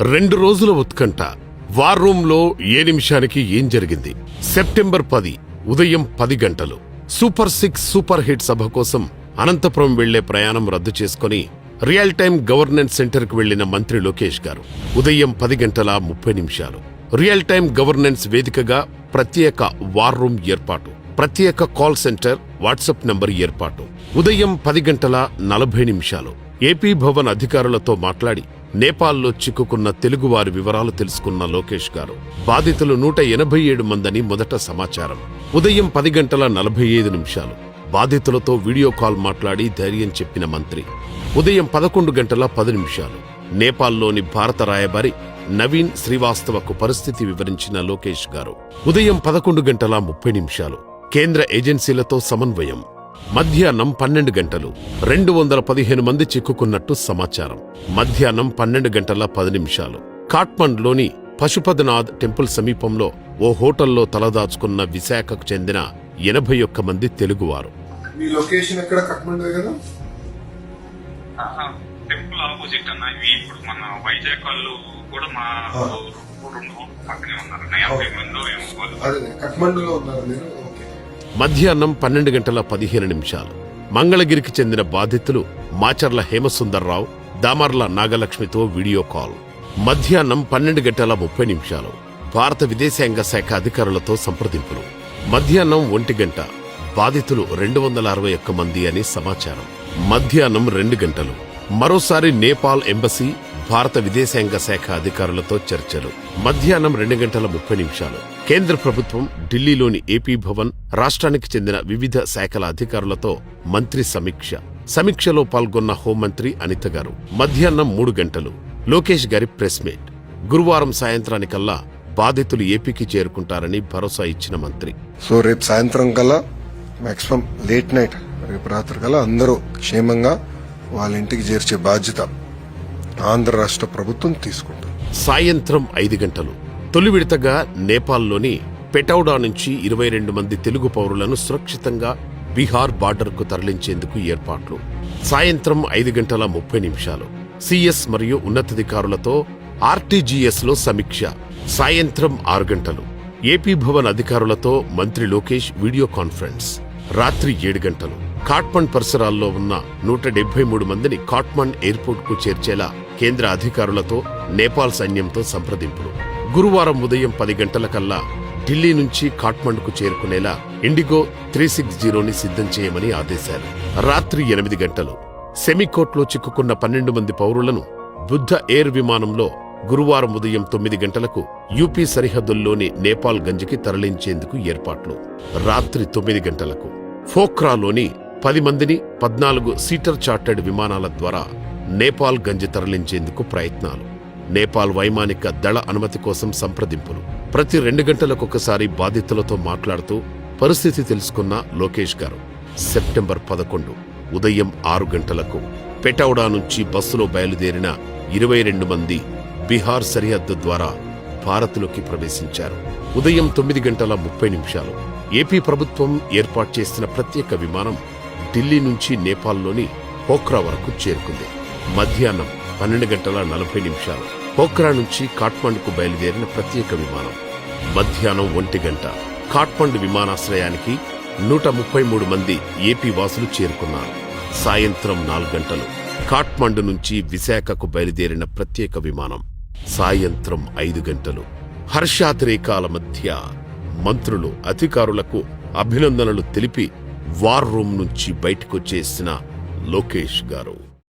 2 రోజుల ఉత్కంఠ. వార్ రూంలో ఏ నిమిషానికి ఏం జరిగింది? సెప్టెంబర్ 10 ఉదయం 10 గంటలు సూపర్ 6 సూపర్ హిట్ సభ కోసం అనంతపురం వెళ్లే ప్రయాణం రద్దు చేసుకుని రియల్ టైం గవర్నెన్స్ సెంటర్కు వెళ్లిన మంత్రి లోకేష్ గారు ఉదయం 10 గంటల 30 నిమిషాలు రియల్ టైం గవర్నెన్స్ వేదికగా ప్రత్యేక వార్ రూమ్ ఏర్పాటు, ప్రత్యేక కాల్ సెంటర్, వాట్సాప్ నంబర్ ఏర్పాటు. ఉదయం 10 గంటల 40 నిమిషాలు ఏపీ భవన్ అధికారులతో మాట్లాడి నేపాల్లో చిక్కుకున్న తెలుగువారి వివరాలు తెలుసుకున్న లోకేష్ గారు బాధితులు 187 మందని మొదట సమాచారం. ఉదయం 10 గంటల 45 నిమిషాలు బాధితులతో వీడియో కాల్ మాట్లాడి ధైర్యం చెప్పిన మంత్రి. ఉదయం 11 గంటల 10 నిమిషాలు నేపాల్లోని భారత రాయబారి నవీన్ శ్రీవాస్తవకు పరిస్థితి వివరించిన లోకేష్ గారు. ఉదయం 11 గంటల 30 నిమిషాలు కేంద్ర ఏజెన్సీలతో సమన్వయం. మధ్యాహ్నం 12 గంటలు 215 మంది చిక్కుకున్నట్టు సమాచారం. మధ్యాహ్నం 12 గంటల 10 నిమిషాలు కాఠ్మండ్లోని పశుపతినాథ్ టెంపుల్ సమీపంలో ఓ హోటల్లో తలదాచుకున్న విశాఖకు చెందిన 81 మంది తెలుగువారు. మీ లొకేషన్ ఎక్కడ? కాఠ్మండు కదా? టెంపుల్ ఆపోజిట్ అన్న. ఇవి ఇప్పుడు మన వైజాగ్ వాళ్ళు కూడా మా పక్కనే ఉన్నారు. కాఠ్మండులో ఉన్నారు మీరు? మధ్యాహ్నం 12 గంటల 15 నిమిషాలు మంగళగిరికి చెందిన బాధితులు మాచర్ల హేమసుందర్రావు, దామర్ల నాగలక్ష్మితో వీడియో కాల్. మధ్యాహ్నం 12 గంటల 30 నిమిషాలు భారత విదేశాంగ శాఖ అధికారులతో సంప్రదింపులు. మధ్యాహ్నం 1 గంట బాధితులు 261 మంది అని సమాచారం. మధ్యాహ్నం 2 గంటలు మరోసారి నేపాల్ ఎంబసీ, భారత విదేశాంగ శాఖ అధికారులతో చర్చలు. మధ్యాహ్నం 2 గంటల 30 నిమిషాలు కేంద్ర ప్రభుత్వం ఢిల్లీలోని ఏపీ భవన్, రాష్ట్రానికి చెందిన వివిధ శాఖల అధికారులతో మంత్రి సమీక్ష. సమీక్షలో పాల్గొన్న హోంమంత్రి అనిత గారు. మధ్యాహ్నం 3 గంటలు లోకేష్ గారి ప్రెస్ మీట్. గురువారం సాయంత్రానికల్లా బాధితులు ఏపీకి చేరుకుంటారని భరోసా ఇచ్చిన మంత్రి. సో రేపు సాయంత్రం కల్లా మాక్సిమం లేట్ నైట్, రేపు రాత్రి కల్లా అందరూ క్షేమంగా వాళ్ళ ఇంటికి చేర్చే బాధ్యత ఆంధ్ర రాష్ట్ర ప్రభుత్వం తీసుకుంటుంది. సాయంత్రం 5 గంటలు తొలి విడతగా నేపాల్లోని పెటౌడా నుంచి 22 మంది తెలుగు పౌరులను సురక్షితంగా బీహార్ బార్డర్కు తరలించేందుకు ఏర్పాట్లు. సాయంత్రం 5 గంటల 30 నిమిషాలు సిఎస్ మరియు ఉన్నతాధికారులతో ఆర్టీజీఎస్ లో సమీక్ష. సాయంత్రం 6 గంటలు ఏపీ భవన్ అధికారులతో మంత్రి లోకేష్ వీడియో కాన్ఫరెన్స్. రాత్రి 7 గంటలు కాఠ్మండ్ పరిసరాల్లో ఉన్న 173 మందిని కాఠ్మండ్ ఎయిర్పోర్ట్ కు చేర్చేలా కేంద్ర అధికారులతో నేపాల్ సైన్యంతో సంప్రదింపులు. గురువారం ఉదయం 10 గంటలకల్లా ఢిల్లీ నుంచి కాఠ్మండ్కు చేరుకునేలా ఇండిగో 360ని సిద్ధం చేయమని ఆదేశాలు. రాత్రి 8 గంటలు సెమికోట్లో చిక్కుకున్న 12 మంది పౌరులను బుద్ధ ఎయిర్ విమానంలో గురువారం ఉదయం 9 గంటలకు యూపీ సరిహద్దుల్లోని నేపాల్ గంజ్కి తరలించేందుకు ఏర్పాట్లు. రాత్రి 9 గంటలకు ఫోక్రాలోని 10 మందిని 14 సీటర్ చార్టర్డ్ విమానాల ద్వారా నేపాల్ గంజ్ తరలించేందుకు ప్రయత్నాలు. నేపాల్ వైమానిక దళ అనుమతి కోసం సంప్రదింపులు. ప్రతి 2 గంటలకొకసారి బాధితులతో మాట్లాడుతూ పరిస్థితి తెలుసుకున్న లోకేష్ గారు సెప్టెంబర్ 11 ఉదయం 6 గంటలకు పెటౌడా నుంచి బస్సులో బయలుదేరిన 22 మంది బీహార్ సరిహద్దు ద్వారా భారత్లోకి ప్రవేశించారు. ఉదయం 9 గంటల 30 నిమిషాలు ఏపీ ప్రభుత్వం ఏర్పాటు చేసిన ప్రత్యేక విమానం ఢిల్లీ నుంచి నేపాల్లోని పోఖ్రా వరకు చేరుకుంది. మధ్యాహ్నం 12 గంటల 40 నిమిషాలు పోఖ్రా నుంచి కాఠ్మండ్కు బయలుదేరిన ప్రత్యేక విమానం. మధ్యాహ్నం 1 గంట కాఠ్మండ్ విమానాశ్రయానికి 133 మంది ఏపీ వాసులు చేరుకున్నారు. సాయంత్రం 4 గంటలు కాఠ్మండు నుంచి విశాఖకు బయలుదేరిన ప్రత్యేక విమానం. సాయంత్రం 5 గంటలు హర్షాతిరేకాల మధ్య మంత్రులు, అధికారులకు అభినందనలు తెలిపి వార్ రూమ్ నుంచి బయటకొచ్చేసిన లోకేష్ గారు.